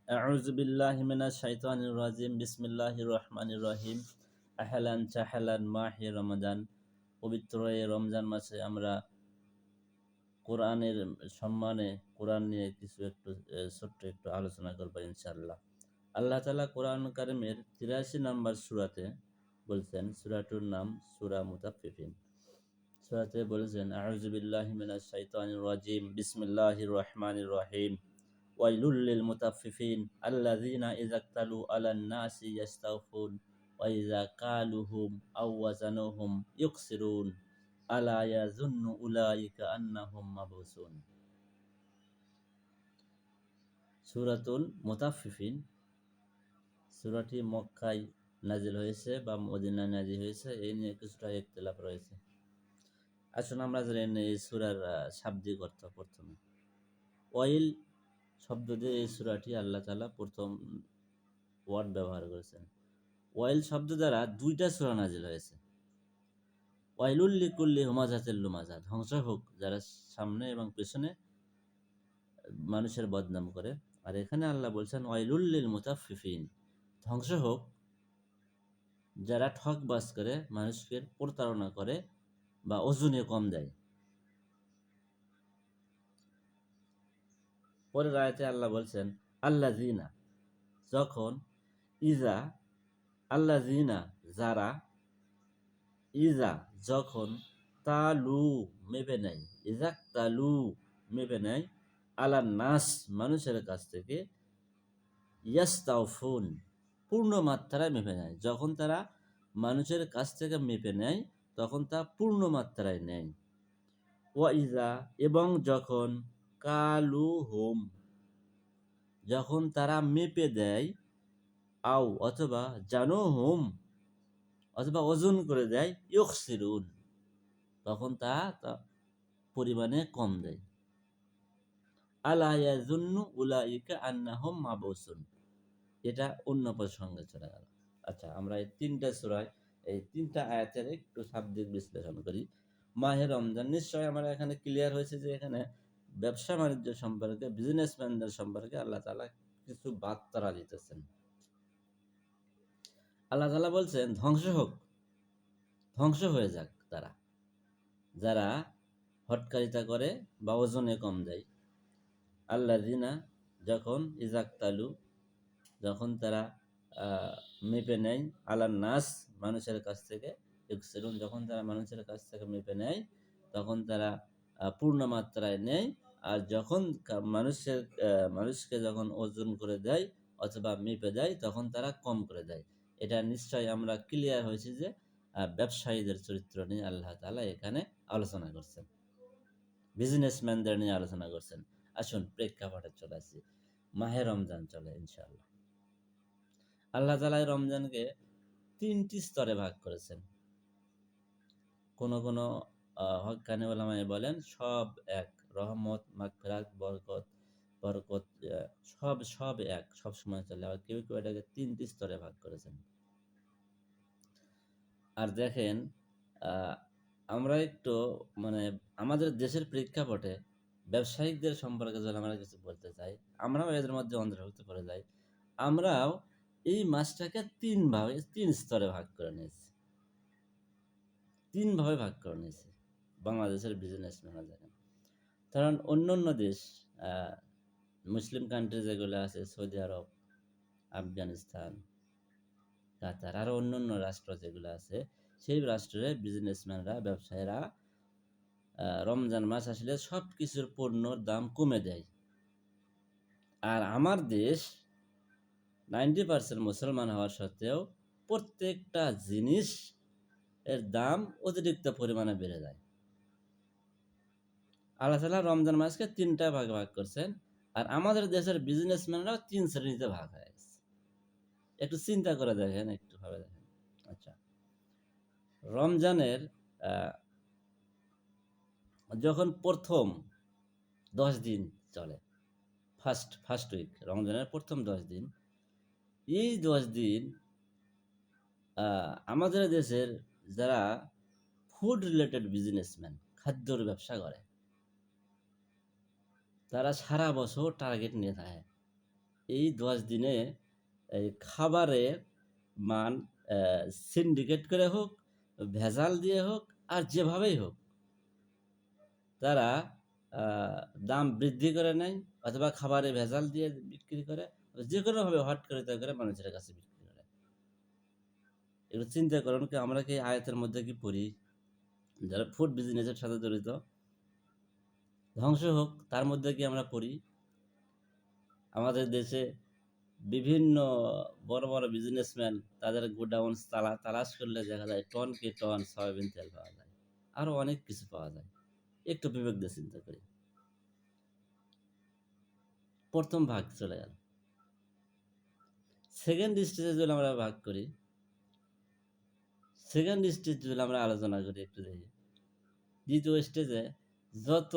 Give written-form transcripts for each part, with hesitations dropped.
আউযু বিল্লাহি মিনাশ শাইতানির রাজিম। বিসমিল্লাহির রহমানির রহিম। আহলান সাহলান মাহে রমাদান। পবিত্র এই রমজান মাসে আমরা কোরআনের সম্মানে কোরআন নিয়ে কিছু একটু ছোট্ট একটু আলোচনা করব ইনশাআল্লাহ। আল্লাহ তাআলা কোরআন কারিমের ৮৩ নম্বর সূরাতে বলছেন, সূরাটির নাম সূরা মুতাফফিফিন। সূরাতে বলেছেন, আউযু বিল্লাহি মিনাশ শাইতানির রাজিম। বিসমিল্লাহির রহমানির রহিম। ওয়াইলুল লিল মুতাফফিফিন আল্লাযীনা ইযা ইক্তালু আলান নাসি ইস্তাওফুন ওয়া ইযা কালুহুম আও ওয়াজানুহুম ইউখসিরুন আলা ইয়াযুন্নু উলাইকা আন্নাহুম মাবউসুন। সূরাতুল মুতাফফিফিন সূরাটি মক্কায় নাজিল হয়েছে বা মদিনায় নাজিল হয়েছে, এই নিয়ে কিছুটা ইখতিলাফ রয়েছে। আসুন আমরা জেনে নেই এই সূরার শাব্দিক অর্থ। প্রথমে ওয়াইল শব্দ দিয়ে এই সূরাটি আল্লাহ তাআলা প্রথম ওয়ার্ড ব্যবহার করেছেন। ওয়াইল শব্দ দ্বারা দুইটা সূরা নাজিল হয়েছে। ওয়াইলুল লিকুল্লি হুমাযাতিল লুমাযা, ধ্বংস হোক যারা সামনে এবং পেছনে মানুষের বদনাম করে। আর এখানে আল্লাহ বলছেন ওয়াইলুল লিল মুতাফফিফিন, ধ্বংস হোক যারা ঠকবাজ করে, মানুষকে প্রতারণা করে বা ওজনে কম দেয়। পরের আয়াতে আল্লাহ বলছেন আল্লাযীনা, যখন, ইজা, আল্লাযীনা যারা, ইজা যখন, তালু মেপে নেয়, ইজাক তালু মেপে নেয়, আলান নাস মানুষের কাছ থেকে, ইয়াস্তাউফুন পূর্ণ মাত্রায় মেপে নেয়। যখন তারা মানুষের কাছ থেকে মেপে নেয় তখন তা পূর্ণ মাত্রায় নেয়। ওয়া ইজা এবং যখন, কালু হুম যখন তারা মেপে দেয়, আও অথবা, জানো হুম অথবা ওজন করে দেয়, ইউখসিরুন তখন তা পরিমাণে কম দেয়। আলা ইয়াযুন্নু উলাইকা আন্নাহুম মাবউসুন, এটা অন্য প্রসঙ্গে চলে গেল। আচ্ছা, আমরা এই তিনটা সূরায় এই তিনটা আয়াতের একটু শাব্দিক বিশ্লেষণ করি। মাহে রমজান, নিশ্চয় আমরা এখানে ক্লিয়ার হয়েছে যে এখানে ব্যবসা বাণিজ্য সম্পর্কে, বিজনেসম্যানদের সম্পর্কে আল্লাহ তাআলা কিছু বার্তা দিতেছেন। আল্লাহ তাআলা বলছেন ধ্বংস হোক, ধ্বংস হয়ে যাক তারা যারা হটকারিতা করে বা ওজনে কম দেয়। আল্লাযীনা যখন, ইজাকতালু যখন তারা মেপে নেয়, আলান নাস মানুষের কাছ থেকে, ইউখসিরুন যখন তারা মানুষের কাছ থেকে মেপে নেয় তখন তারা পূর্ণ মাত্রায় নেয়। আর যখন মানুষকে যখন ওজন করে দেয় অথবা মেপে দেয় তখন তারা কম করে দেয়। এটা নিশ্চয়ই আমরা ক্লিয়ার হয়েছে যে ব্যবসায়ীদের চরিত্র নিয়ে আল্লাহ তাআলা এখানে আলোচনা করছেন, বিজনেসম্যানদের নিয়ে আলোচনা করছেন। আসুন প্রেক্ষাপটে চলে আসি, মাহে রমজান চলে ইনশাআল্লাহ। আল্লাহ তাআলা রমজানকে ৩টি স্তরে ভাগ করেছেন। কোন কোন হক্কানি উলামায়ে বলেন সব এক, রহমত, মাগফিরাত, বরকত বরকত সব এক, সব সময় চলে। আবার কেউ কেউ এটাকে ৩টি স্তরে ভাগ করেছেন। আর দেখেন, আমরা একটু মানে আমাদের দেশের প্রেক্ষাপটে ব্যবসায়িকদের সম্পর্কে যদি আমরা কিছু বলতে চাই, আমরাও এদের মধ্যে অন্তর্ভুক্ত করে যাই। আমরাও এই মাসটাকে ৩ স্তরে ভাগ করে নিয়েছি। ৩ ভাবে ভাগ করে নিয়েছি বাংলাদেশের বিজনেসম্যানরা। দেখেন, কারণ অন্য দেশ, মুসলিম কান্ট্রি যেগুলো আছে, সৌদি আরব, আফগানিস্তান, কাতার, আরও অন্য রাষ্ট্র যেগুলো আছে, সেই রাষ্ট্রের বিজনেসম্যানরা, ব্যবসায়ীরা রমজান মাস আসলে সব কিছুর পণ্যর দাম কমে দেয়। আর আমার দেশ 90% মুসলমান হওয়ার সত্ত্বেও প্রত্যেকটা জিনিস এর দাম অতিরিক্ত পরিমাণে বেড়ে যায়। আল্লাহ তাআলা রমজান মাসকে 3টা ভাগে ভাগ করছেন। আর আমাদের দেশের বিজনেসম্যানরাও 3 শ্রেণীতে ভাগ হয়ে গেছে। একটু চিন্তা করে দেখেন, একটু ভাবে দেখেন। আচ্ছা, রমজানের যখন প্রথম 10 দিন চলে, ফার্স্ট উইক, রমজানের প্রথম 10 দিন, এই 10 দিন আমাদের দেশের যারা ফুড রিলেটেড বিজনেসম্যান, খাদ্যর ব্যবসা করে, তারা সারা বছর টার্গেট নিয়ে থাকে এই 10 দিনে এই খাবারের মান সিন্ডিকেট করে হোক, ভেজাল দিয়ে হোক, আর যেভাবেই হোক তারা দাম বৃদ্ধি করে নেয়, অথবা খাবারে ভেজাল দিয়ে বিক্রি করে, যে কোনোভাবে হট করে তা করে মানুষের কাছে বিক্রি করে। এগুলো চিন্তা করুন, কি আমরা কি আয়াতের মধ্যে কি পড়ি, যারা ফুড বিজনেসের সাথে জড়িত, ধ্বংস হোক তার মধ্যে কি আমরা পড়ি? আমাদের দেশে বিভিন্ন বড় বড় বিজনেসম্যান তাদের গোডাউন তালাশ করলে দেখা যায় টন কে টন সয়াবিন তেল পাওয়া যায়, আরও অনেক কিছু পাওয়া যায়। একটু বিবেক দিয়ে চিন্তা করি। প্রথম ভাগ চলে গেল। সেকেন্ড স্টেজে যদি আমরা ভাগ করি, সেকেন্ড স্টেজ যদি আমরা আলোচনা করি একটু দেখি, দ্বিতীয় স্টেজে যত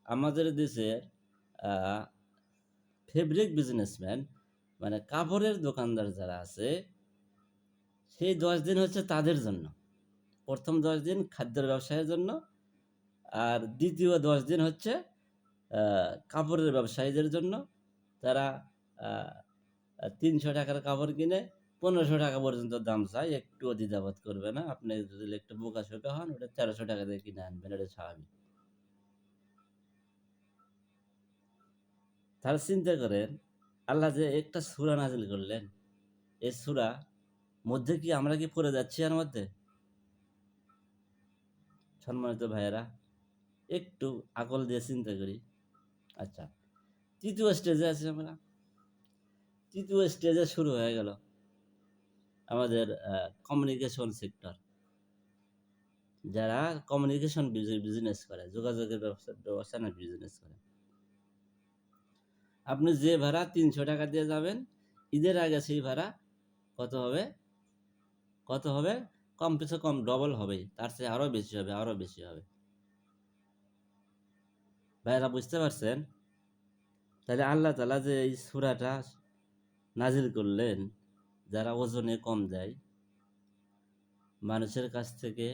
আমাদের দেশের ফেব্রিক বিজনেসম্যান, মানে কাপড়ের দোকানদার যারা আছে, সেই 10 দিন হচ্ছে তাদের জন্য। প্রথম 10 দিন খাদ্যের ব্যবসায়ের জন্য, আর দ্বিতীয় 10 দিন হচ্ছে কাপড়ের ব্যবসায়ীদের জন্য। তারা 300 টাকার কাপড় কিনে 1500 টাকা পর্যন্ত দাম চায়, একটুও দ্বিধাবোধ করবে না। আপনি যদি একটু বোকাশোকা হন, ওটা 1300 টাকা দিয়ে কিনে আনবেন, এটা স্বাভাবিক। তাহলে চিন্তা করেন, আল্লাহ যে একটা সূরা নাজিল করলেন, এই সূরা মধ্যে কি আমরা কি পড়ে যাচ্ছি এর মধ্যে? সম্মানিত ভাইয়েরা, একটু আকল দিয়ে চিন্তা করি। আচ্ছা, তৃতীয় স্টেজে আছি আমরা। তৃতীয় স্টেজে শুরু হয়ে গেল আমাদের কমিউনিকেশন সেক্টর, যারা কমিউনিকেশন বিজনেস করে, যোগাযোগের ব্যবস্থা না বিজনেস করে। আপনি যে ভাড়া 300 টাকা দিয়ে যাবেন, ঈদের আগে সেই ভাড়া কত হবে? কত হবে? কম কিছু কম ডবল হবেই, তার চেয়ে আরও বেশি হবে, আরও বেশি হবে। ভাইরা বুঝতে পারছেন? তাহলে আল্লাহ তাআলা যে এই সূরাটা নাজিল করলেন, যারা ওজনে কম দেয়, মানুষের কাছ থেকে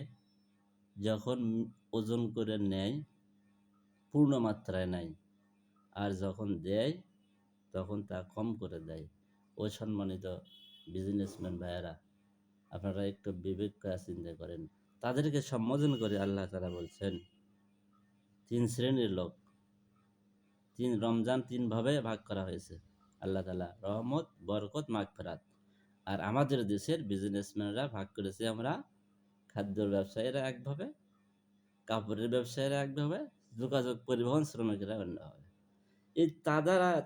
যখন ওজন করে নেয়, পূর্ণ মাত্রায় নেয়, আর যখন দেয় তখন তা কম করে দেয়। ও সম্মানিত বিজনেসম্যান ভাইয়েরা, আপনারা একটু বিবেক করে চিন্তা করেন। তাদেরকে সম্বোধন করে আল্লাহ তাআলা বলছেন, 3 শ্রেণীর লোক, রমজান 3 ভাবে ভাগ করা হয়েছে। আল্লাহ তাআলা রহমত, বরকত, মাগফিরাত। আর আমাদের দেশের বিজনেসম্যানরা ভাগ করেছে আমরা, খাদ্যের ব্যবসায়ীরা একভাবে, কাপড়ের ব্যবসায়ীরা একভাবে, যোগাযোগ পরিবহন শ্রমিকেরা অন্যভাবে। এই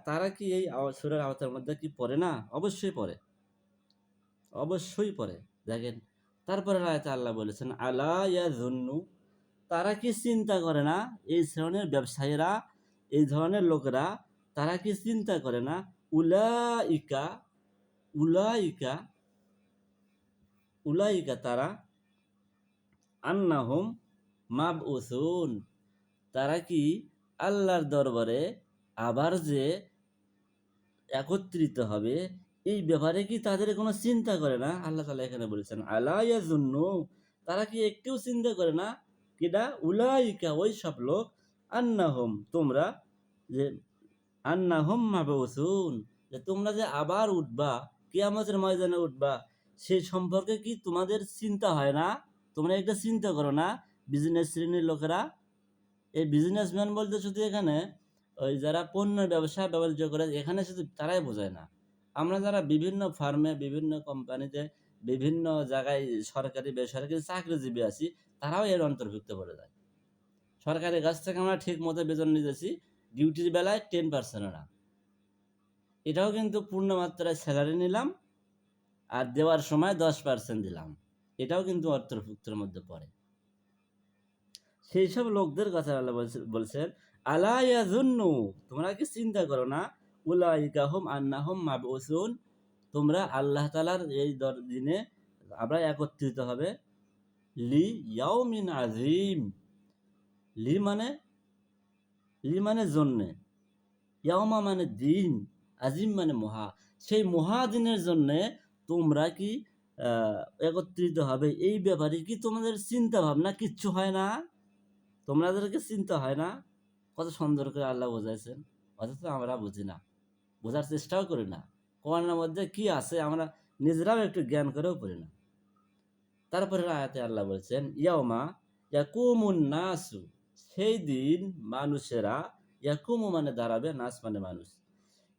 তারা কি এই সূরার আওতার মধ্যে কি পড়ে না? অবশ্যই পড়ে, অবশ্যই পড়ে। দেখেন, তারপরে আয়াতে আল্লাহ বলেছেন, আলা ইয়াযুন্নু, তারা কি চিন্তা করে না, এই শ্রেণীর ব্যবসায়ীরা, এই ধরনের লোকেরা, তারা কি চিন্তা করে না, উলাইকা, উলাইকা, উলাইকা তারা, আন্নাহুম মাবউসুন, তারা কি আল্লাহর দরবারে আবার যে একত্রিত হবে, এই ব্যাপারে কি তাদের কোনো চিন্তা করে না? আল্লাহ তাআলা এখানে বলেছেন, আলা ইয়াযুন্নু, তারা কি একটু চিন্তা করে না, কিডা? উলাইকা, ওই সব লোক, আন্নাহুম, তোমরা যে, আন্নাহুম মাবউসুন, যে তোমরা যে আবার উঠবা, কিয়ামতের ময়দানে উঠবা, সেই সম্পর্কে কি তোমাদের চিন্তা হয় না? তোমরা একটা চিন্তা করো না? বিজনেস শ্রেণীর লোকেরা, এই বিজনেসম্যান বলতে শুধু এখানে ওই যারা পণ্য ব্যবসা বাণিজ্য করে, এখানে শুধু তারাই বোঝায় না। আমরা যারা বিভিন্ন ফার্মে, বিভিন্ন কোম্পানিতে, বিভিন্ন জায়গায় সরকারি বেসরকারি চাকরিজীবী আছি, তারাও এর অন্তর্ভুক্ত করে যায়। সরকারের কাছ থেকে আমরা ঠিক মতো বেতন নিতেছি, ডিউটির বেলায় 10% না, এটাও কিন্তু পূর্ণ মাত্রায় স্যালারি নিলাম, আর দেওয়ার সময় 10% দিলাম, এটাও কিন্তু অন্তর্ভুক্তের মধ্যে পড়ে। সেই সব লোকদের কথা আল্লাহ বলছেন, আলা ইয়াযুন্নু, তোমরা কি চিন্তা করো না, উলাইকা হুম আন্নাহুম মাবউসুন, তোমরা আল্লাহ তাআলার এই দিনে আমরা একত্রিত হবে, লি ইয়াউমিন আযীম, লি মানে, লি মানে জন্যে, ইয়াউমা মানে দিন, আজিম মানে মহা, সেই মহাদিনের জন্যে তোমরা কি একত্রিত হবে, এই ব্যাপারে কি তোমাদের চিন্তা ভাবনা কিচ্ছু হয় না? তোমাদেরকে চিন্তা হয় না? কত সুন্দর করে আল্লাহ বোঝাইছেন, অথচ আমরা বুঝি না। বোঝার চেষ্টাও করি না। কোরআনের মধ্যে কি আছে আমরা নিজেরাও একটু জ্ঞান করেও পড়ি না। তারপরে আয়াতে আল্লাহ বলছেন ইয়াউমা ইয়াকুমুন নাসু, সেই দিন মানুষেরা, ইয়াকুমু মানে দাঁড়াবে, নাস মানে মানুষ,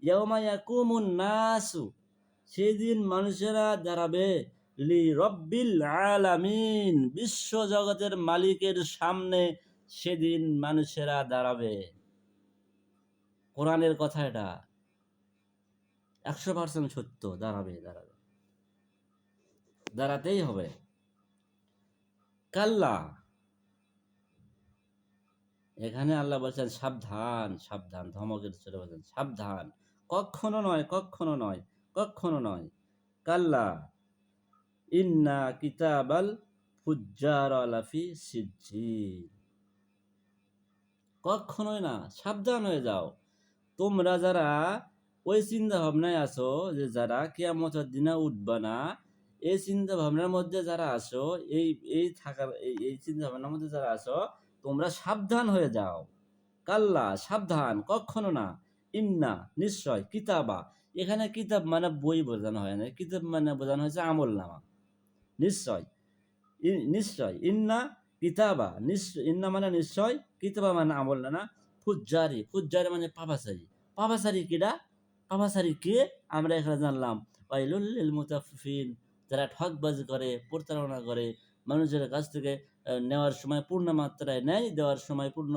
ইয়াউমা ইয়াকুমুন নাসু, সেই দিন মানুষেরা দাঁড়াবে লি রব্বিল আলামিন, বিশ্ব জগতের মালিকের সামনে সেদিন মানুষেরা দাঁড়াবে। কোরআনের কথা এটা 100% সত্য। দাঁড়াবে, দাঁড়াবে, দাঁড়াতেই হবে। কাল্লা, এখানে আল্লাহ বলছেন সাবধান, সাবধান, ধমকের ছেলে বলছেন সাবধান, কখনো নয়, কখনো নয়, কখনো নয়। কাল্লা ইন্না কিতাবাল ফুজ্জার লাফি সিজ্জিন, কখনোই না, সাবধান হয়ে যাও। তোমরা যারা ওই চিন্তা ভাবনায় আছো যে যারা কিয়ামতের দিনে উঠবা না, এই চিন্তা ভাবনার মধ্যে যারা আছো, এই এই থাকার এই চিন্তা ভাবনার মধ্যে যারা আছো, তোমরা সাবধান হয়ে যাও। কাল্লা সাবধান, কখনো না, ইন্না নিশ্চয়, কিতাবা, এখানে কিতাব মানে বই বোঝানো হয় না, কিতাব মানে বোঝানো হয়েছে আমল নামা। নিশ্চয়, নিশ্চয়, ইন্না কিতাবা, নিশ্চয়, ইন্না মানে নিশ্চয়, কিতাবা মানে আমল নামা, ফুজ্জারি, ফুজ্জারি মানে পাপাচারী। পাপাচারী কিডা? পাপাচারী কে? আমরা এখানে জানলাম ওয়াইলুল লিল মুতাফফিফিন, যারা ঠকবাজি করে, প্রতারণা করে, মানুষের কাছ থেকে নেওয়ার সময় পূর্ণ মাত্রায় নেয়, দেওয়ার সময় পূর্ণ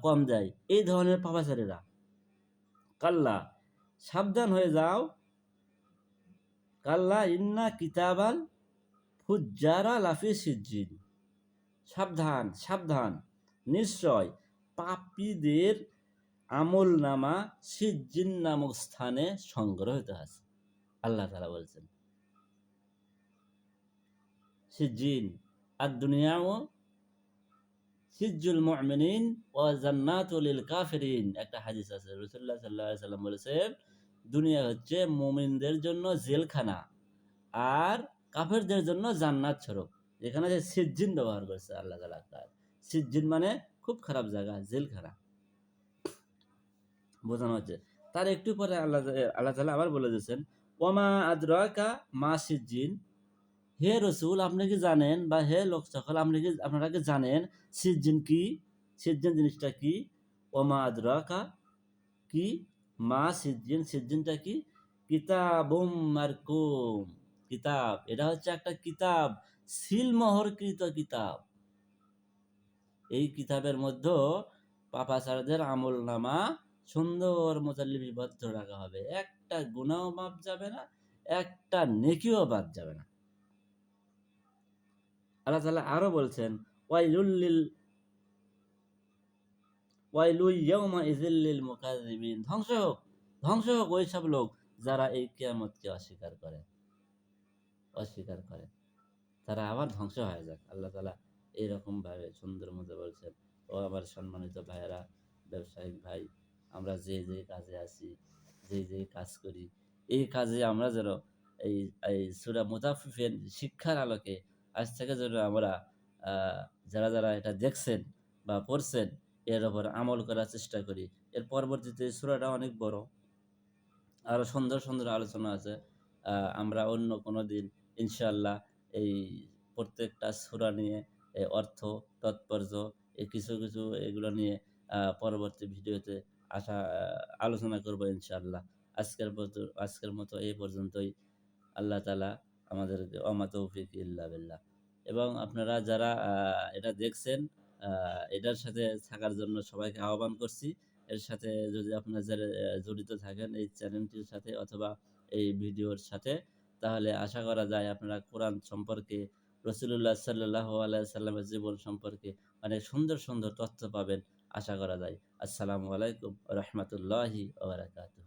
কম দেয়, এই ধরনের পাপাচারীরা। কাল্লা সাবধান হয়ে যাও, কাল্লা ইন্না কিতাবাল ফুজ্জারা লাফি সিজ্জিন, সাবধান, সাবধান, নিশ্চয় পাপীদের আমল নামা সিজ্জিন নামক স্থানে সংগ্রহিত আছে। আল্লাহ তাআলা বলছেন সিজ্জিন আর দুনিয়া ও সিজ্জুল মুমিনিন ওয়া জান্নাতুল লিল কাফিরিন, একটা হাদিস আছে, রাসূলুল্লাহ সাল্লাল্লাহু আলাইহি সাল্লাম বলেছেন দুনিয়া হচ্ছে মুমিনদের জন্য জেলখানা আর কাফেরদের জন্য জান্নাত স্বরূপ। এখানে যে সিজ্জিন ব্যবহার করেছে আল্লাহ তাআলা, সিজ্জিন মানে খুব খারাপ জায়গা, জেলখানা বোঝানো হচ্ছে। তার একটু পরে আল্লাহ তাআলা আবার বলে দিয়েছেন ওয়ামা আদরাকা মা সিজ্জিন, হে রসুল আপনি কি জানেন, বা হে লোক সকল আপনারা কি জানেন সিজ্জিন কি? সিজ্জিন জিনিসটা কি? ওমা আদরাকা কি মা সিজ্জিন, সিজ্জিনটা কি? কিতাবুম মারকুম, কিতাব, এটা হচ্ছে একটা কিতাব, সিলমোহরকৃত কিতাব। এই কিতাবের মধ্যে পাপাচারদের আমল নামা সুন্দর মতো লিপিবদ্ধ রাখা হবে, একটা গুনাহও বাদ যাবে না, একটা নেকিও বাদ যাবে না। আল্লাহ তাআলা আরো বলছেন ওয়াইলুল ইয়াউমা ইযিল লিল মুকাযযিবিন, ধ্বংস হোক, ধ্বংস হোক ওই সব লোক যারা এই কিয়ামতকে অস্বীকার করে, অস্বীকার করে, তারা আবার ধ্বংস হয়ে যাক। আল্লাহ তাআলা এইরকম ভাবে সুন্দর মতো বলছেন। ও আমার সম্মানিত ভাইয়েরা, ব্যবসায়িক ভাই, আমরা যে যে কাজে আছি, যে যে কাজ করি, এই কাজে আমরা যেন এই এই সূরা মুতাফফিফিন শিক্ষার আলোকে আজ থেকে যেন আমরা যারা যারা এটা দেখছেন বা পড়ছেন এর ওপর আমল করার চেষ্টা করি। এর পরবর্তীতে সূরাটা অনেক বড়, আরো সুন্দর সুন্দর আলোচনা আছে। আমরা অন্য কোনো দিন ইনশাআল্লাহ এই প্রত্যেকটা সূরা নিয়ে অর্থ, তাৎপর্য, এই কিছু কিছু এগুলো নিয়ে পরবর্তী ভিডিওতে আলোচনা করব ইনশাআল্লাহ। আজকের মতো এই পর্যন্তই। আল্লাহ তাআলা আমাদেরকে ওমা তৌফিক ইল্লা বিল্লাহ। এবং আপনারা যারা এটা দেখছেন, এটার সাথে থাকার জন্য সবাইকে আহ্বান করছি। এর সাথে যদি আপনারা যারা জড়িত থাকেন এই চ্যানেলটির সাথে অথবা এই ভিডিওর সাথে, তাহলে আশা করা যায় আপনারা কোরআন সম্পর্কে, রাসূলুল্লাহ সাল্লাল্লাহু আলাইহি সাল্লামের জীবন সম্পর্কে অনেক সুন্দর সুন্দর তথ্য পাবেন, আশা করা যায়। আসসালামু আলাইকুম ওয়া রাহমাতুল্লাহি ওয়া বারাকাতুহু।